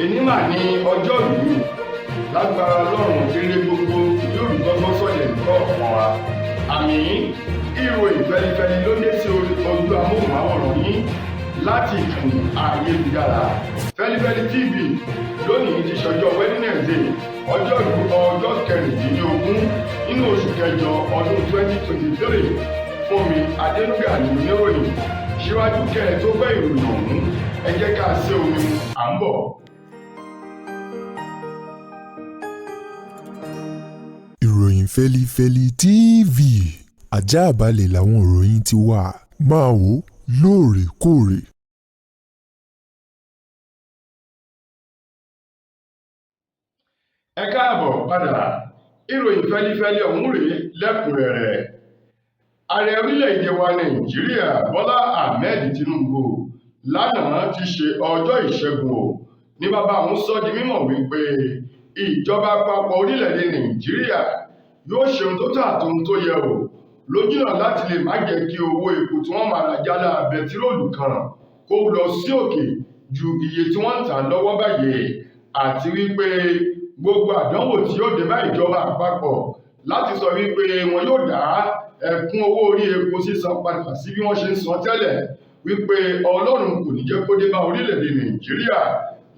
Èní mà ní ọjọ́ ìlú lágbára Ọlọ́run eré gbogbo yóò rí gbọ́gbọ́ sọ̀lẹ̀ nǹkan ọ̀kan wa. Àmì ìròyìn fẹlifẹli ló dé sí ojú amóhùnmáwòrán yín láti ìkànnì ayélujára Feli-feli TV. Lónìí ti ṣọjọ́ Wednesday ọjọ́ kẹrìndínlógún nínú oṣù kẹjọ ọdún 2023. Fún mi Adénúgà ní oníròyìn. Síwájú kẹ́ ẹ tó gbọ́ ìròyìn ọ̀hún, ẹ jẹ́ ká ṣe omi à ń bọ̀. Ìròyìn Feli-feli TV àjààbálẹ̀ làwọn ìròyìn ti wà, máa wò lóòrèkóòrè. Ẹ káàbọ̀ padà. Ìròyìn Feli-feli ọ̀hún rèé lẹ́kùnrẹ́rẹ́. Ààrẹ orílẹ̀-èdè wa Nàìjíríà Bọ́lá Ahmed Tinubu lánàá ti ṣe ọjọ́ ìṣẹ́gun o ní bàbá òun sọ di mímọ̀ wípé ìjọba àpapọ̀ orílẹ̀-èdè Nàìjíríà yóò ṣe ohun tó tọ́ àti ohun tó yẹ o lójúnà láti lè má jẹ́ kí owó epo tí wọ́n máa rà jálá bẹtiróòlù kan kó lọ sí òkè ju iye tí wọ́n ń tà lọ́wọ́ báyìí, àti wípé gbogbo àdánwò tí yóò dé bá ìjọba àpapọ̀ láti sọ wípé wọn yóò dá ẹ̀kún owó orí epo sísan padà sí bí wọ́n ṣe ń san tẹ́lẹ̀, wípé Ọlọ́run kò ní jẹ́ kó dé bá orílẹ̀-èdè Nàìjíríà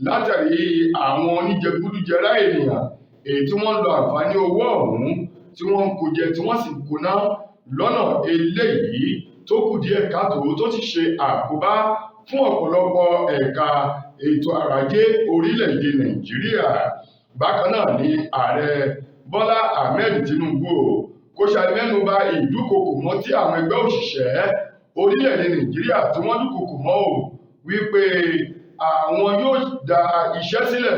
látàrí àwọn oníjẹgúdújẹrá ènìyàn èyí tí wọ́n ń lo àǹfààní owó ọ̀hún tí wọ́n ń kó jẹ tí wọ́n sì ń kóná lọ́nà eléyìí tó kù díẹ̀ káàtó tó ti ṣe àkóbá fún ọ̀pọ̀lọpọ̀ ẹ̀ka ètò ọrọ̀ ajé orílẹ̀-èdè Nàìjíríà. Bákan náà ni ààrẹ Bọ́lá Ahmed Tinubu kò ṣàmẹ́nubà ìdúkokò mọ́ tí àwọn ẹgbẹ́ òṣìṣẹ́ orílẹ̀-èdè Nàìjíríà tí wọ́n dúkokò mọ́ o wípé àwọn yóò dá iṣẹ́ sílẹ̀,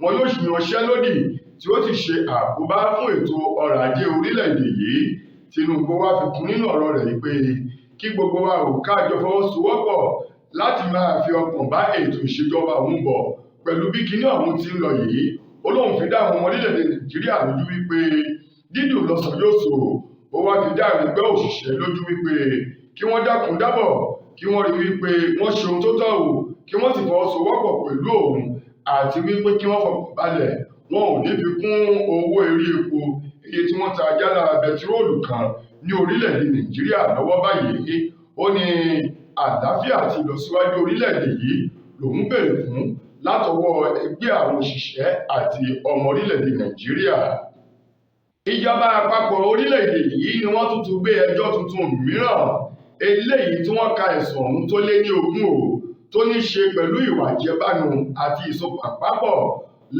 wọn yóò yanṣẹ́ lódì tí ó ti ṣe àkóbá fún ètò ọrọ̀ ajé orílẹ̀-èdè yìí. Tinubu wá fi kún nínú ọ̀rọ̀ rẹ̀ pé kí gbogbo wa ò kájọ fọwọ́sowọ́pọ̀ láti máa fi ọkàn bá ètò ìṣèjọba òun bọ̀ pẹ̀lú bí kinní ọ̀hún ti ń lọ yìí. Ó lóun fi dá àwọn ọmọ orílẹ̀-èdè Nàìjíríà lójú wípé dídùn lọ́sàn yóò sò. Ó wá fi dá àwọn ẹgbẹ́ òṣìṣẹ́ lójú wípé kí wọ́n dákun dábọ̀ kí wọ́n rí wípé wọ́n ṣe ohun tó tọ́ o kí wọ́n sì fọwọ́sowọ́pọ̀ pẹ̀lú òun, àti wípé kí wọ́n fọkàn balẹ̀ wọn ò ní fi kún owó orí epo iye tí wọ́n ta jálá bẹtiróòlù kan ní orílẹ̀-èdè Nàìjíríà lọ́wọ́ báyìí. Ó ní àlàáfíà àti ìlọsíwájú orílẹ̀-èdè yìí lòun béèrè fún látọwọ́ ẹgbẹ́ àwọn òṣìṣẹ́ àti ọmọ orílẹ̀-èdè Nàìjíríà. Ìjọba àpapọ̀ orílẹ̀-èdè yìí ni wọ́n tuntun gbé ẹjọ́ tuntun mìíràn eléyìí tí wọ́n ka ẹ̀sùn ọ̀hún tó lé ní 20 o tó ní ṣe pẹ̀lú ìwà ìjẹbánu àti ìsopàpápọ̀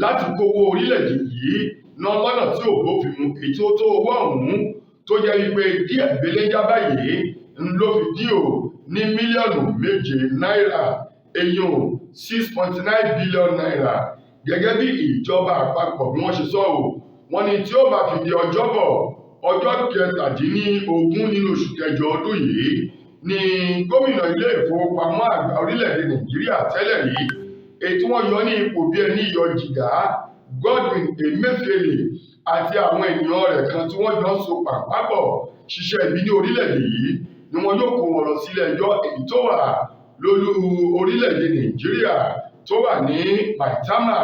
láti kówó orílẹ̀-èdè yìí ná lọ́nà tí ò bófin mu, èyí tó tó owó ọ̀hún tó jẹ́ wípé díẹ̀ belenja báyìí ń ló fi dí o ní mílíọ̀nù 7 náírà, èyàn 6.9 bílíọ̀nù náírà. Gẹ́gẹ́ bí ìjọba àpapọ̀ bí wọ́n ṣe sọ o, wọ́n ní tí ó bá fi di ọjọ́bọ̀ ọjọ́ 17 nínú oṣù kẹjọ ọdún yìí ni gómìnà ilé ìfowópamọ́ àgbà orílẹ̀-èdè Nàìjíríà tẹ́lẹ̀ rí èyí tí wọ́n yọ ní ipò bí ẹni yọ jìgá Godwin Emefiele àti àwọn ènìyàn rẹ̀ kan tí wọ́n jọ ń so pàpàpọ̀ ṣiṣẹ́ ibi ní orílẹ̀-èdè yìí ni wọn yóò kó wọn lọ sílé ẹjọ́ èyí tó wà lólú orílẹ̀-èdè Nàìjíríà tó wà ní Maitama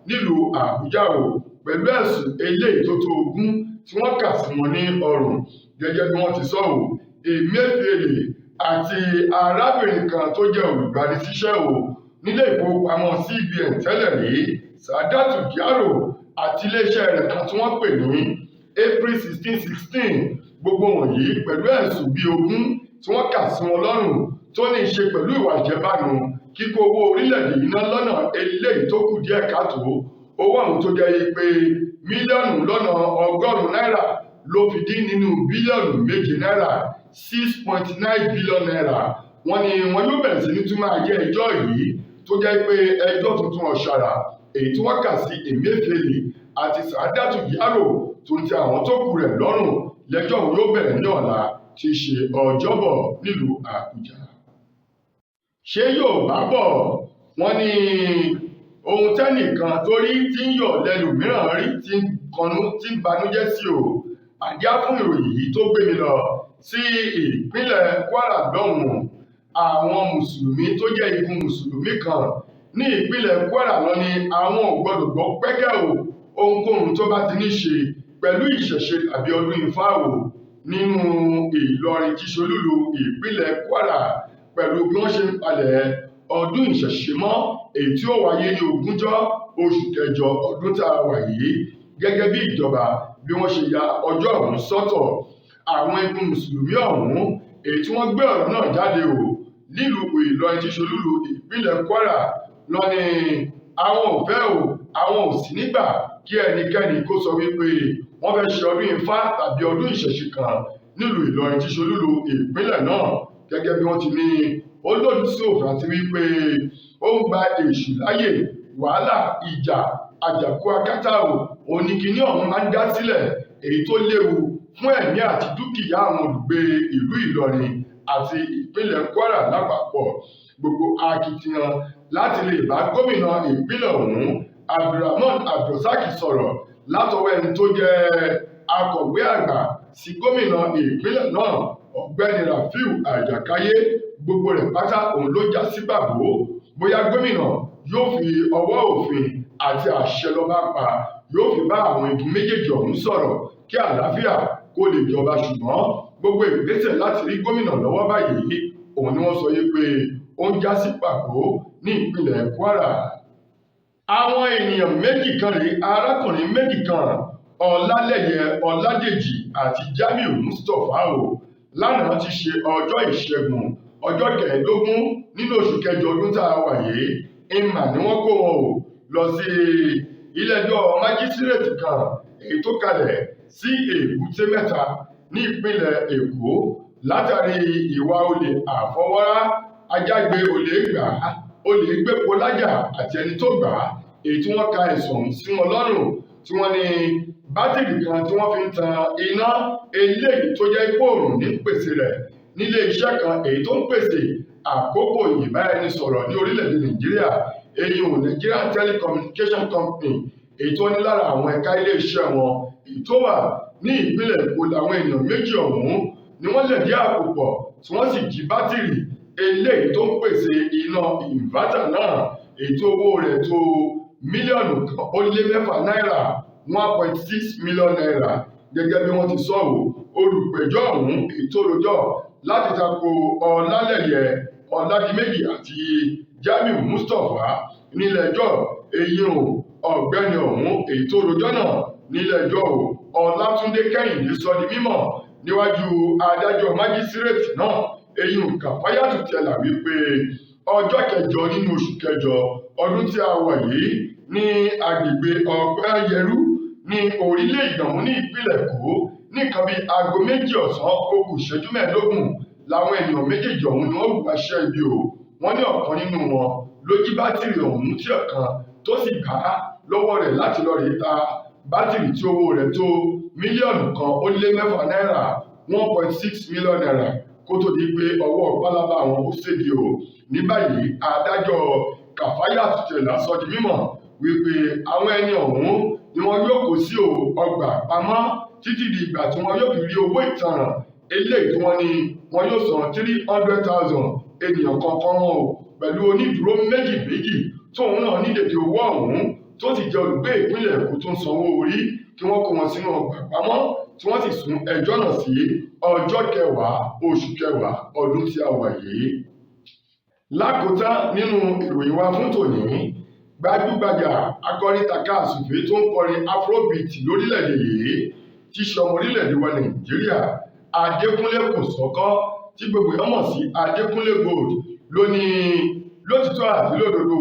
nílùú Àbújá o pẹ̀lú ẹ̀sùn eléyìí tó tó 20 tí wọ́n kà sí wọn ní ọrùn. Gẹ́gẹ́ bí wọ́n ti sọ o, Emefiele àti arábìnrin kan tó jẹ́ olùgbanisíṣẹ́ o nílé ìfowópamọ́ CBN tẹ́lẹ̀ rí Sàdátù Gyaro àti iléeṣẹ́ rẹ̀ kan tí wọ́n pè ní April 1616, gbogbo wọ̀nyí pẹ̀lú ẹ̀sùn bíi 20 tí wọ́n kà sí wọn lọ́rùn tó ní í ṣe pẹ̀lú ìwà ìjẹbánu, kíkó owó orílẹ̀-èdè yìí ná lọ́nà eléyìí tó kù díẹ̀ káàtó. Owó ọ̀hún tó jẹ́ pé mílíọ̀nù lọ́nà 100 náírà ló fi dín nínú bílíọ̀nù 7 náírà 6.9 bílíọ̀nù náírà. Wọ́n ní wọn yóò bẹ̀rẹ̀ sí ní tún máa jẹ́ ẹjọ́ yìí tó jẹ́ pé ẹjọ́ tuntun ọ̀ṣàrà èyí tí wọ́n kà sí Emefiele àti Sàdátù Gyaro tó ń tẹ àwọn tó kù rẹ̀ lọ́rùn lẹ́jọ́ òun yóò bẹ̀rẹ̀ ní ọ̀la tí í ṣe ọjọ́bọ̀ nílùú Àbújá. Ṣé yóò bá bọ̀? Wọ́n ní ohun tẹ́nìkan tó rí tí ń yọ̀ lẹ́nu mìíràn rí tí ń banújẹ́ sí o. Àdíá fún ìròyìn yìí tó gbé mi lọ sí ìpínlẹ̀ Kwara lọ́hùn-ún. Àwọn mùsùlùmí tó jẹ́ igun mùsùlùmí kan ní ìpínlẹ̀ Kwara lọ ni àwọn ò gbọdọ̀ gbọ́ pẹ́kẹ́ o ohunkóhun tó bá ti ní ṣe pẹ̀lú ìṣẹ̀ṣe tàbí ọdún Ifá o nínú Ìlọrin tí ṣe olúlu ìpínlẹ̀ Kwara pẹ̀lú bí wọ́n ṣe ń palẹ̀ ọdún ìṣẹ̀ṣe mọ́ èyí tí ó wáyé ní 20 oṣù kẹjọ ọdún tá a wà yìí gẹ́gẹ́ bí ìjọba bí wọ́n ṣe ya ọjọ́ ọ̀hún sọ́tọ̀ àwọn igun mùsùlùmí ọ̀hún èyí tí wọ́n gbé ọ̀rọ̀ náà jáde o nílùú Ìlọrin tí ṣe olúlu ìpínlẹ̀ Kwara lọ ni àwọn ò fẹ́ o àwọn ò sì nígbà kí ẹnikẹ́ni kó sọ wípé wọ́n fẹ́ ṣe ọdún Ifá tàbí ọdún ìṣẹ̀ṣe kan nílùú Ìlọrin tí ṣe olúlu ìpínlẹ̀ náà gẹ́gẹ́ bí wọ́n ti ní ó lòdì sí òfin àti wípé ó ń gba èṣù láyè wàhálà ìjà àjàkú akátá o oníkíní ọ̀hún máa ń dá sílẹ̀ èyí tó léwu fún ẹ̀mí àti dúkìá àwọn olùgbé ìlú Ìlọrin àti ìpínlẹ̀ Kwara lápapọ̀ gbogbo akitiyan láti lè bá gómìnà ìpínlẹ̀ ọ̀hún Abdulrahman Abdulrasaq sọ̀rọ̀ látọwọ́ ẹni tó jẹ́ akọ̀wé àgbà sí gómìnà ìpínlẹ̀ náà ọ̀gbẹ́ni Rafiu Àjàkáyé gbogbo rẹ̀ pátá òun ló já sí pàbó bóyá gómìnà yóò fi ọwọ́ òfin àti àṣẹ lọ́ba pa yóò fi bá àwọn igun méjèèjì ọ̀hún sọ̀rọ̀ kí àlàáfíà kó lè jọba ṣùgbọ́n gbogbo ìgbésẹ̀ láti rí gómìnà lọ́wọ́ báyìí òun ni wọ́n sọ yìí pé ó ń já sí pàbó ní ìpínlẹ̀ Kwara. Àwọn ènìyàn méjì kan rèé arákùnrin méjì kan Ọlálẹ́yẹ Ọládèjì àti Jamiu Mustapha o lánàá ti ṣe ọjọ́ ìṣẹ́gun ọjọ́ 15 nínú oṣù kẹjọ ọdún tá a wà yìí ìmà ni wọ́n kó wọn o lọ sí ilé-ẹjọ́ májísírèètì kan èyí tó kalẹ̀ sí Èbúté Mẹ́ta ní ìpínlẹ̀ Èkó látàrí ìwà olè àfọwọ́rá ajágbe olè gbà olè gbépo lájà àti ẹni tó gbà èyí tí wọ́n ka ẹ̀sùn sí wọn lọ́rùn tí wọ́n ní bátìrì kan tí wọ́n fi ń tan iná eléyìí tó jẹ́ ìpòrùn ní pèsè rẹ̀ nílé iṣẹ́ kan èyí tó ń pèsè àkókò ìbáraẹnisọ̀rọ̀ ní orílẹ̀-èdè Nàìjíríà èyí ò Nigerian Telecommunication Company èyí tó ní lára àwọn ẹ̀ka ilé iṣẹ́ wọn èyí tó wà ní ìpínlẹ̀ Èkó làwọn ènìyàn méjì ọ̀hún ni wọ́n lẹ̀dí àpò pọ̀ tí wọ́n sì jí bátìrì eléyìí tó ń pèsè iná ìnvátà náà èyí tó owó rẹ̀ tó mílíọ̀nù kan ó lé mẹ́fà náírà 1.6 million naira gẹ́gẹ́ bí wọ́n ti sọ ọ́ olùpẹ̀jọ́ ọ̀hún èyí tó rojọ́ láti tako Ọlálẹ́yẹ Ọládìméjì àti Jamiu Mustapha nílẹ̀-ẹjọ́ èyí ọ̀gbẹ́ni ọ̀hún èyí tó rojọ́ náà nílẹ̀-ẹjọ́ Ọlátúndé Kẹ́hìndé sọ di mímọ̀ níwájú adájọ́ májísírèètì náà èyí Kàfáyàtù Tẹ̀là wípé ọjọ́ kẹjọ nínú oṣù kẹjọ ọdún tí a wà yìí ní agbègbè Ọ̀pẹ́yẹrú ní orílẹ̀ Ìgbàmú ní ìpínlẹ̀ Èkó ní nǹkan bíi aago 2 ọ̀sán ó kù ìṣẹ́jú 15 làwọn ènìyàn méjèèjì ọ̀hún ni wọ́n hùwà iṣẹ́ ibi o wọ́n ní ọ̀kan nínú wọn ló jí bátìrì ọ̀hún tí ọ̀kan tó sì gbà á lọ́wọ́ rẹ̀ láti lọ rèé ta bátìrì tí owó rẹ̀ tó mílíọ̀nù kan ó lé mẹ́fà náírà 1.6 million naira kó tó di pé ọwọ́ pálábá àwọn ó ségi o ní báyìí adájọ́ Kàfáyàtù Tẹ̀là sọ di mímọ̀ wípé àwọn ẹni ọ̀hún ni wọn yóò kó sí ọgbà pamọ́ títí di ìgbà tí wọn yóò fi rí owó ìtanràn eléyìí tí wọ́n ní wọn yóò san 300,000 ènìyàn kọ̀ọ̀kan wọn o pẹ̀lú onídùúró méjì tóun náà ní dèdè owó ọ̀hún tó sì jẹ́ olùgbé ìpínlẹ̀ Èkó tó ń sanwó orí kí wọ́n kó wọn sínú ọgbà pamọ́ tí wọ́n sì sún ẹjọ́ náà sí ọjọ́ 10 oṣù kẹwàá ọdún tí a wà yìí. Lákòótán nínú ìròyìn wa fún tòní gbajúgbajà akọrin takasufe tó ń kọrin afrobeat lórílẹ̀‐èdè yìí tí ṣọmọ orílẹ̀‐èdè wa Nàìjíríà Adékúnlé Kòsọ́kọ́ tí gbogbo èèyàn mọ̀ sí Adékúnlé Gold ló ní lótìtọ́ àti lódodo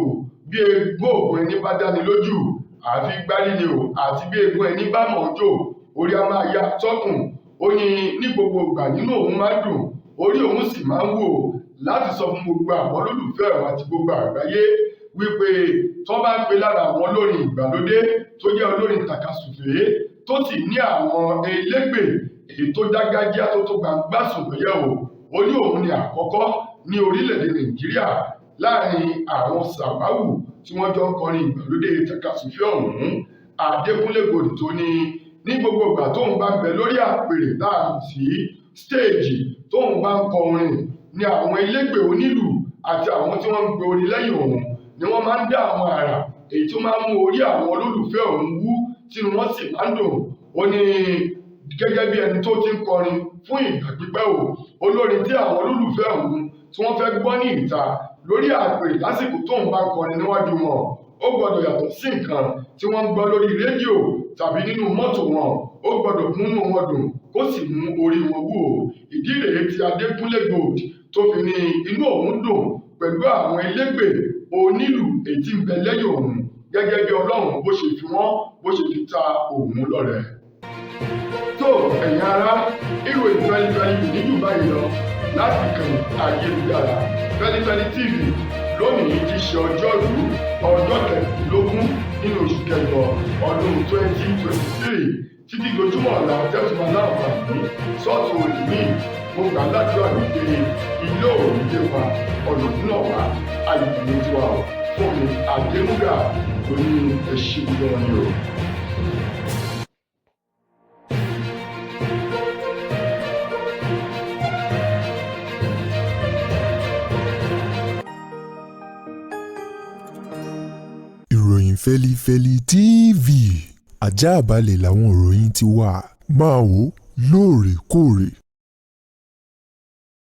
bí egbò ògùn ẹni bá dáni lójú àfi gbárí ni o àti bí egbò ẹni bá mọ̀ jò orí a máa ya tọ́kùn ó ní gbogbo ìgbà nínú òun máa dùn orí òun sì máa ń wò láti sọ fún gbogbo àwọn olólùfẹ́ àwọn àti gbogbo àgbáyé wípé tó bá ń pe lára àwọn olórin ìgbàlódé tó jẹ́ olórin takasufe tó sì ní àwọn elégbè èyí tó dágájá tó gbangba sùnlọ́yẹ̀ ó ní òun ni àkọ́kọ́ ní orílẹ̀-èdè Nàìjíríà láàrin àwọn sàwáwù tí wọ́n jọ ń kọrin ìgbàlódé takasufe ọ̀hún Adékúnlé Gold tó ní gbogbo ìgbà tóun bá ń bẹ lórí àpèrè láàrin sí stéèjì tóun bá ń kọ orin ní àwọn elégbè onílù àti àwọn tí wọ́n ń gbé orin lẹ́yìn òun ni wọ́n máa ń dá àwọn àrà èyí tó máa ń mú orí àwọn olólùfẹ́ òun wú tínú wọn sì máa ń dùn. Ó ní gẹ́gẹ́ bí ẹni tó ti ń kọrin fún ìgbà pípẹ́ olórin tí àwọn olólùfẹ́ òun tí wọ́n fẹ́ gbọ́ ní ìta lórí àpèrè lásìkò tóun bá ń kọrin níwájú wọn ó gbọ́dọ̀ yàtọ̀ sí nǹkan tí wọ́n ń gbọ́ lórí rédíò tàbí nínú mọ́tò wọn. Ó gbọ́dọ̀ múnú wọn dùn kó sì mú orí wọn wú. Ìdí rèé tí Adékúnlé Gold tó fi ní inú òun dùn pẹ̀lú àwọn elégbè onílù èyí tí ń bẹ lẹ́yìn òun gẹ́gẹ́ bí Ọlọ́run bó ṣe fi wọ́n bó ṣe fi ta òun lọ́rẹ. tó ẹ̀yin ará, ìròyìn Feli-feli kò ní jù báyìí lọ láti kàn ayélujára Feli-feli TV lónìí ti ṣe ọjọ́rú ọjọ́ kẹrìndínlógún nínú oṣù kẹjọ ọdún 2023 títí dojúmọ́ ọ̀la tẹ́tùmọ̀ aláǹfààní sọ́ọ̀tù òdìmí. Mo gbà ládùúrà wípé ilé òòrùn dé wa ọ̀nà náà wá àyùkú tiwa fún mi àdéhùgà lórí ẹṣin gan ni o. Ìròyìn Feli-feli TV àjààbálẹ̀ làwọn ìròyìn ti wà máa wò lóòrèkóòrè.